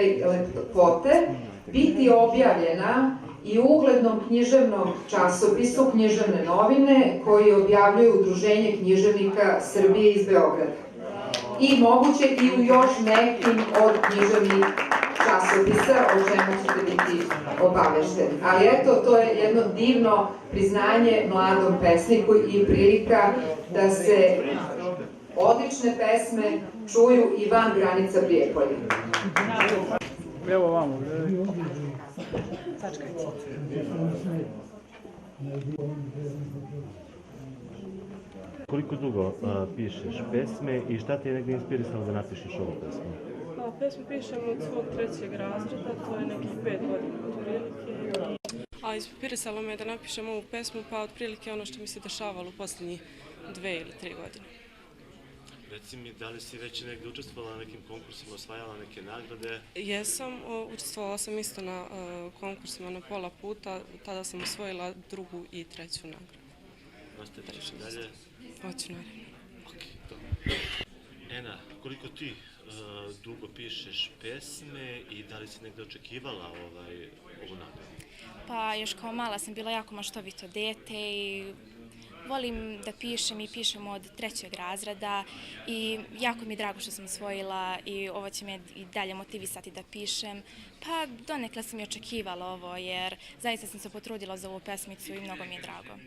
i lepote biti objavljena i u uglednom književnom časopisu Književne novine koji objavljuje Udruženje književnika Srbije iz Beograda. I moguće i u još nekim od književnih časopisa, o čemu ćete biti obavešteni. Ali eto, to je jedno divno priznanje mladom pesniku i prilika da se odlične pesme čuju i van granica Prijepolja. Evo vamo. Koliko dugo pišeš pesme i šta te je negdje inspirisalo da napišeš ovu pesmu? Pesmu pišem od svog 3. razreda, to je nekih 5 godina otprilike. A inspirisalo me da napišem ovu pesmu, pa otprilike ono što mi se dešavalo u posljednjih 2 ili 3 godine. Reci mi, da li si već negdje učestvovala na nekim konkursima, osvajala neke nagrade? Jesam, učestvovala sam isto na konkursima na pola puta, tada sam osvojila 2. i 3. nagradu. Ostaje ćeš dalje? Hoću, naravno. Ok, dobro. Ena, koliko ti dugo pišeš pesme i da li si negdje očekivala ovu nagradu? Pa još kao mala sam bila jako maštovito dete i volim da pišem i pišem od 3. razreda i jako mi je drago što sam osvojila i ovo će me i dalje motivisati da pišem. Pa donekle sam i očekivala ovo jer zaista sam se potrudila za ovu pesmicu i mnogo mi je drago.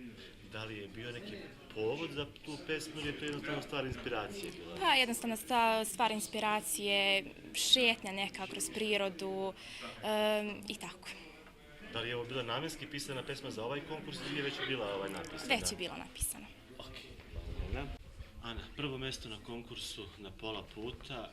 Da li je bio neki povod za tu pesmu ili je to jednostavno stvar inspiracije bila? Pa jednostavno stvar inspiracije, šetnja neka kroz prirodu i tako. Da li je ovo bila namjenski pisana pesma za ovaj konkurs ili je već bila napisana? Već je bila napisana. Ok, hvala. Ana, prvo mjesto na konkursu na pola puta,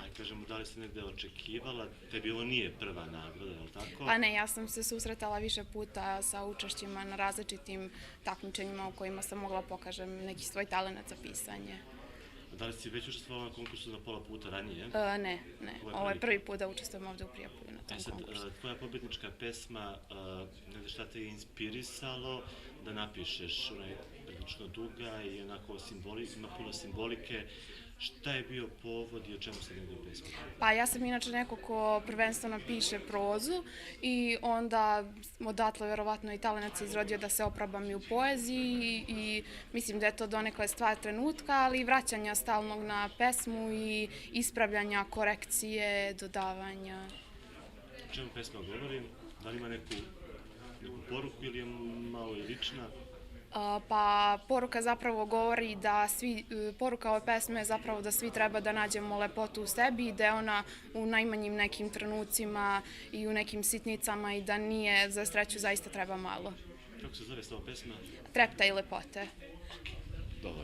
ajde kažemo da li si negdje očekivala, tebi ovo nije prva nagrada, je li tako? Pa ne, ja sam se susretala više puta sa učešćima na različitim takmičenjima u kojima sam mogla pokažem neki svoj talent za pisanje. Da li si već učestvovala na konkursu na pola puta ranije? Ne. Ovo je prvi put da učestvujem ovdje u Prijepolju na tom konkursu. Tvoja pobjednička pesma, ne znam šta te je inspirisalo da napišeš, ona je prilično duga i onako ima puno simbolike. Šta je bio povod i o čemu se negdje u pesmi? Pa ja sam inače neko ko prvenstveno piše prozu i onda odatle verovatno i talent se izrodio da se oprobam i u poeziji i mislim da je to donekle stvar trenutka, ali i vraćanja stalnog na pesmu i ispravljanja, korekcije, dodavanja. O čemu pesma govori? Da li ima neku poruku ili je malo i lična? Pa poruka zapravo govori da poruka ove pesme je zapravo da svi treba da nađemo lepotu u sebi i da je ona u najmanjim nekim trenucima i u nekim sitnicama i da nije za sreću zaista treba malo. Kako se zove ova pesma? Trepta i lepote. Ok.